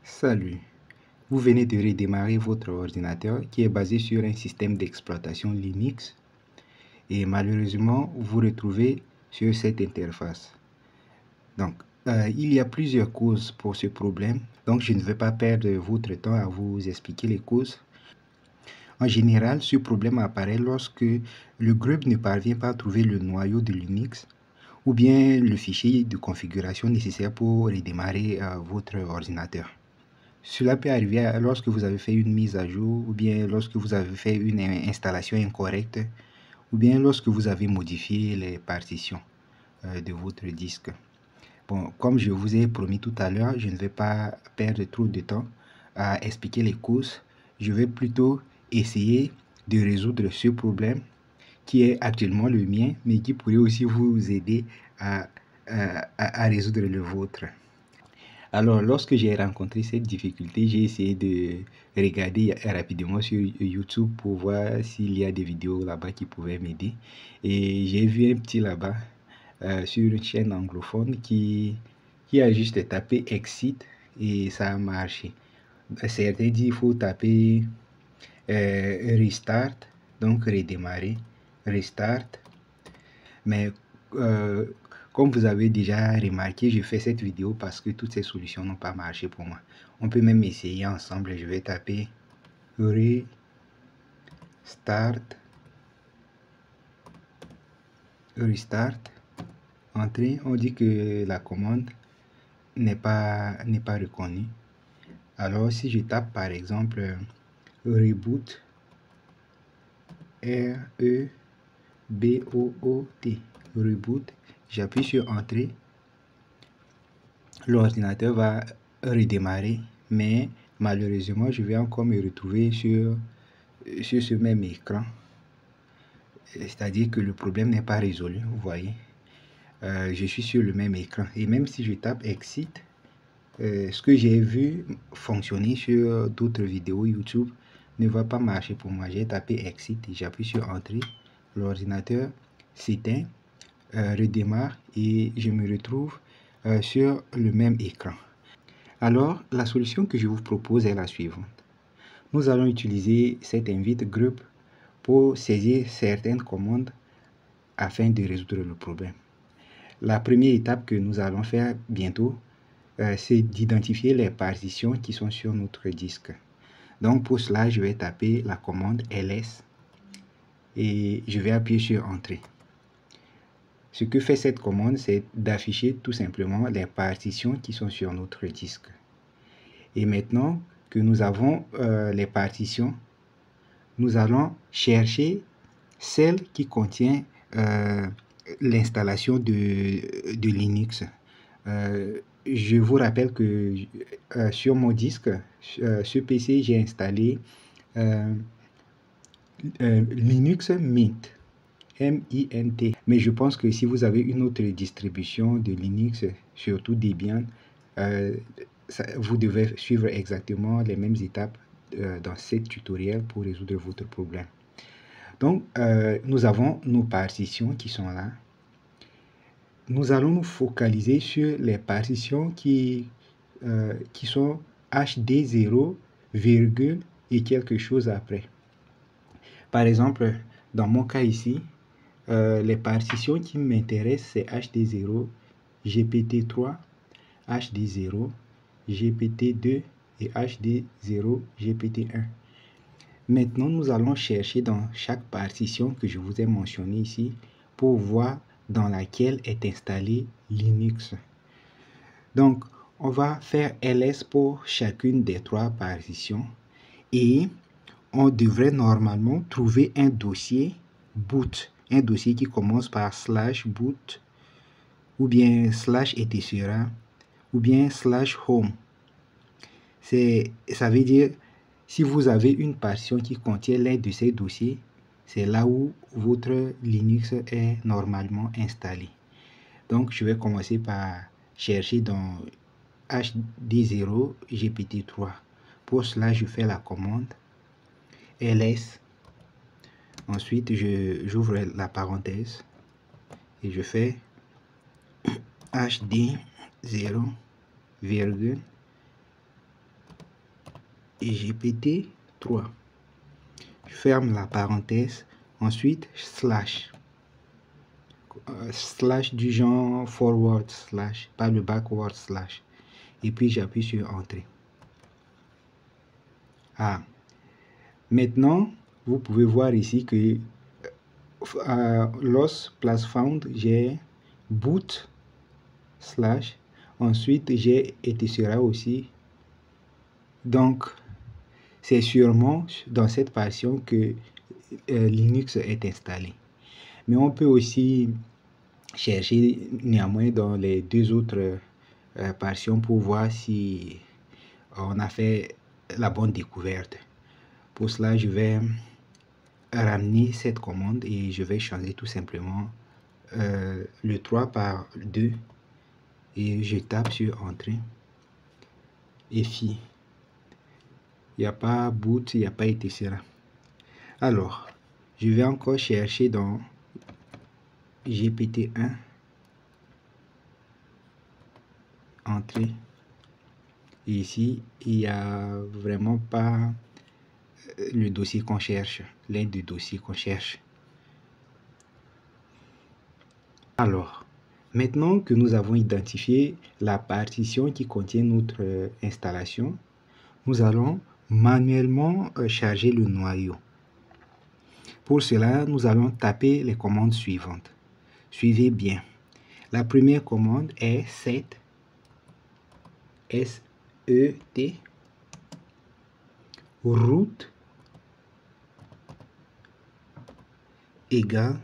Salut, vous venez de redémarrer votre ordinateur qui est basé sur un système d'exploitation Linux et malheureusement vous vous retrouvez sur cette interface. Donc, il y a plusieurs causes pour ce problème, donc je ne vais pas perdre votre temps à vous expliquer les causes. En général, ce problème apparaît lorsque le groupe ne parvient pas à trouver le noyau de Linux ou bien le fichier de configuration nécessaire pour redémarrer votre ordinateur. Cela peut arriver lorsque vous avez fait une mise à jour ou bien lorsque vous avez fait une installation incorrecte ou bien lorsque vous avez modifié les partitions de votre disque. Bon, comme je vous ai promis tout à l'heure, je ne vais pas perdre trop de temps à expliquer les causes. Je vais plutôt essayer de résoudre ce problème qui est actuellement le mien, mais qui pourrait aussi vous aider à résoudre le vôtre. Alors, lorsque j'ai rencontré cette difficulté, j'ai essayé de regarder rapidement sur YouTube pour voir s'il y a des vidéos là-bas qui pouvaient m'aider. Et j'ai vu un petit là-bas sur une chaîne anglophone qui a juste tapé Exit et ça a marché. Certains disent qu'il faut taper Restart, donc redémarrer, Restart. Mais comme vous avez déjà remarqué, je fais cette vidéo parce que toutes ces solutions n'ont pas marché pour moi. On peut même essayer ensemble. Je vais taper Restart. Entrée. On dit que la commande n'est pas reconnue. Alors si je tape par exemple Reboot, R-E-B-O-O-T, Reboot, j'appuie sur Entrée. L'ordinateur va redémarrer, mais malheureusement, je vais encore me retrouver sur ce même écran. C'est-à-dire que le problème n'est pas résolu, vous voyez. Je suis sur le même écran. Et même si je tape Exit, ce que j'ai vu fonctionner sur d'autres vidéos YouTube ne va pas marcher pour moi. J'ai tapé Exit et j'appuie sur Entrée. L'ordinateur s'éteint, redémarre et je me retrouve sur le même écran. Alors, la solution que je vous propose est la suivante. Nous allons utiliser cet invite group pour saisir certaines commandes afin de résoudre le problème. La première étape que nous allons faire bientôt, c'est d'identifier les partitions qui sont sur notre disque. Donc, pour cela, je vais taper la commande ls et je vais appuyer sur Entrée. Ce que fait cette commande, c'est d'afficher tout simplement les partitions qui sont sur notre disque. Et maintenant que nous avons les partitions, nous allons chercher celle qui contient l'installation de Linux. Je vous rappelle que sur mon disque, ce PC, j'ai installé Linux Mint. M-I-N-T. Mais je pense que si vous avez une autre distribution de Linux, surtout Debian, vous devez suivre exactement les mêmes étapes dans ce tutoriel pour résoudre votre problème. Donc, nous avons nos partitions qui sont là. Nous allons nous focaliser sur les partitions qui sont HD0, virgule et quelque chose après. Par exemple, dans mon cas ici, les partitions qui m'intéressent, c'est HD0, GPT3, HD0, GPT2 et HD0, GPT1. Maintenant, nous allons chercher dans chaque partition que je vous ai mentionné ici pour voir dans laquelle est installé Linux. Donc, on va faire ls pour chacune des trois partitions et on devrait normalement trouver un dossier boot. Un dossier qui commence par /boot ou bien /etc ou bien /home. Ça veut dire, si vous avez une partition qui contient l'un de ces dossiers, c'est là où votre Linux est normalement installé. Donc, je vais commencer par chercher dans HD0 GPT3. Pour cela, je fais la commande ls. Ensuite, j'ouvre la parenthèse et je fais HD0, virgule, GPT-3. Je ferme la parenthèse. Ensuite, slash. Slash du genre forward slash, pas le backward slash. Et puis j'appuie sur Entrée. Ah. Maintenant, vous pouvez voir ici que loss plus found, j'ai boot slash. Ensuite, j'ai etc aussi. Donc, c'est sûrement dans cette version que Linux est installé. Mais on peut aussi chercher néanmoins dans les deux autres versions pour voir si on a fait la bonne découverte. Pour cela, je vais ramener cette commande et je vais changer tout simplement le 3 par 2 et je tape sur Entrée. Et fi. Il n'y a pas boot, il n'y a pas etc. Alors, je vais encore chercher dans GPT-1. Entrée. Et ici, il n'y a vraiment pas le dossier qu'on cherche, l'un des dossiers qu'on cherche. Alors, maintenant que nous avons identifié la partition qui contient notre installation, nous allons manuellement charger le noyau. Pour cela, nous allons taper les commandes suivantes. Suivez bien. La première commande est set, S-E-T, root égale,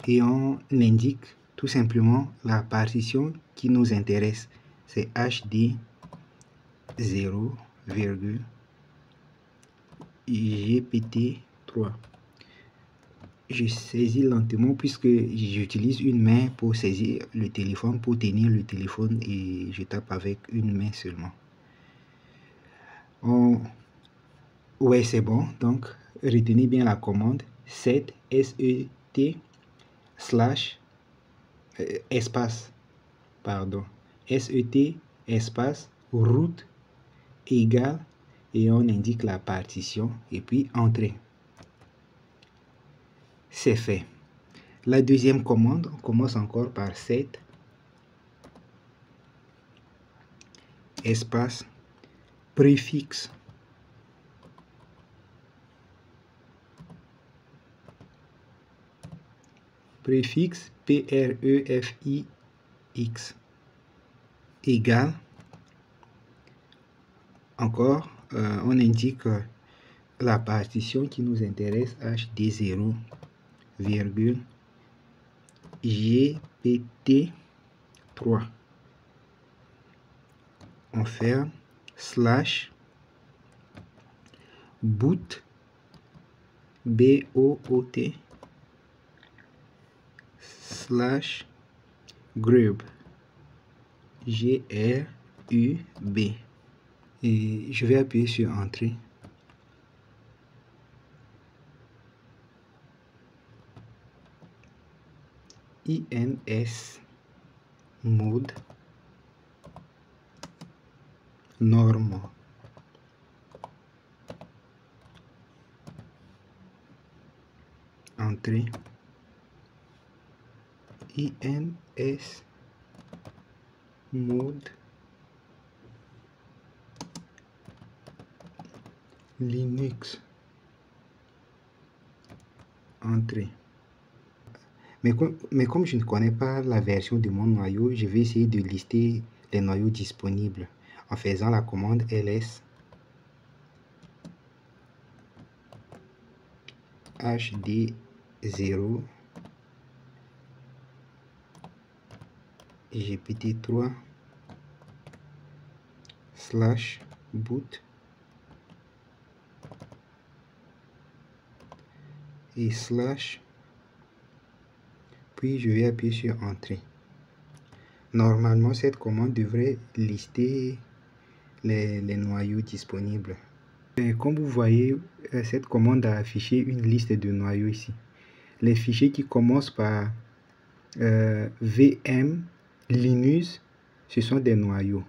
et on indique tout simplement la partition qui nous intéresse. C'est HD 0, GPT-3. Je saisis lentement puisque j'utilise une main pour saisir le téléphone, pour tenir le téléphone, et je tape avec une main seulement. Ouais, c'est bon. Donc, retenez bien la commande set, S-E-T, slash, espace, pardon, SET, espace, root, égale, et on indique la partition, et puis Entrée. C'est fait. La deuxième commande, on commence encore par set, espace, préfixe, préfixe, P-R-E-F-I-X, égale, encore, on indique la partition qui nous intéresse, HD0, virgule, GPT-3. On ferme, slash, boot, B-O-O-T, slash, grub, G-R-U-B. Et je vais appuyer sur Entrée. INS mode norme. Entrée. INS mode Linux. Entrée. Mais comme je ne connais pas la version de mon noyau, je vais essayer de lister les noyaux disponibles en faisant la commande ls hd0 GPT-3 slash boot et slash, puis je vais appuyer sur Entrée. Normalement, cette commande devrait lister les noyaux disponibles. Et comme vous voyez, cette commande a affiché une liste de noyaux ici. Les fichiers qui commencent par VM, Linux, ce sont des noyaux.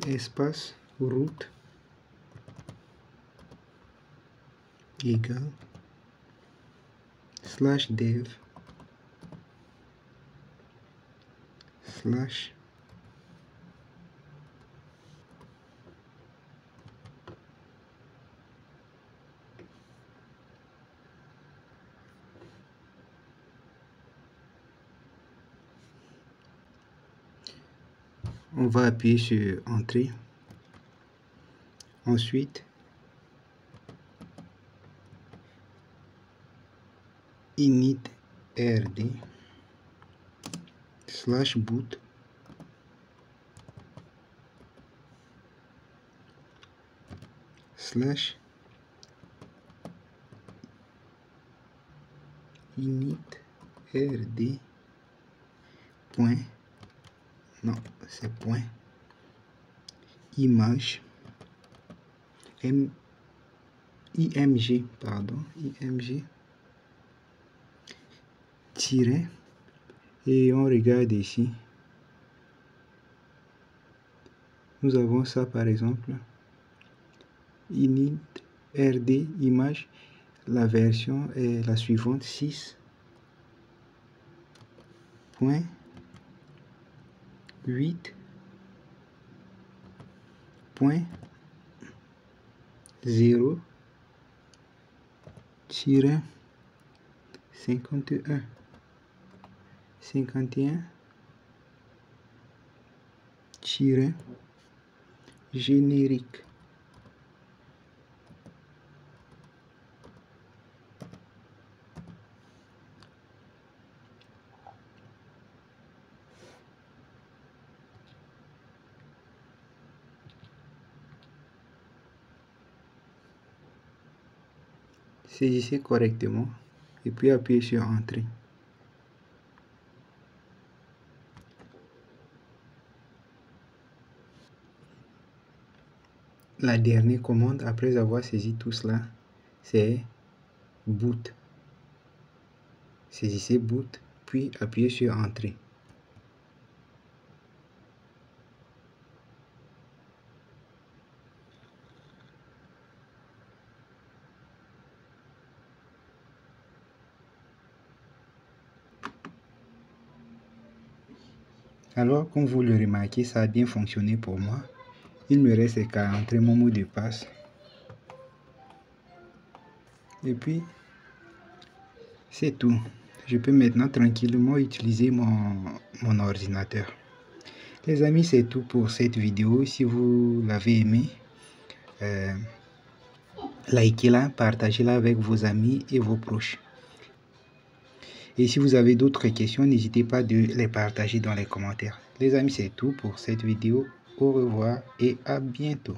espace route égale /dev / on va appuyer sur entrée. Ensuite, init rd /boot / init rd point, non c'est point, img tiret, et on regarde ici, nous avons ça par exemple, init rd image, la version est la suivante, 6.8.0-51-générique. Saisissez correctement et puis appuyez sur entrée. La dernière commande après avoir saisi tout cela, c'est boot. Saisissez boot puis appuyez sur entrée. Alors, comme vous le remarquez, ça a bien fonctionné pour moi. Il me reste qu'à entrer mon mot de passe. Et puis, c'est tout. Je peux maintenant tranquillement utiliser mon ordinateur. Les amis, c'est tout pour cette vidéo. Si vous l'avez aimé, likez-la, partagez-la avec vos amis et vos proches. Et si vous avez d'autres questions, n'hésitez pas de les partager dans les commentaires. Les amis, c'est tout pour cette vidéo. Au revoir et à bientôt.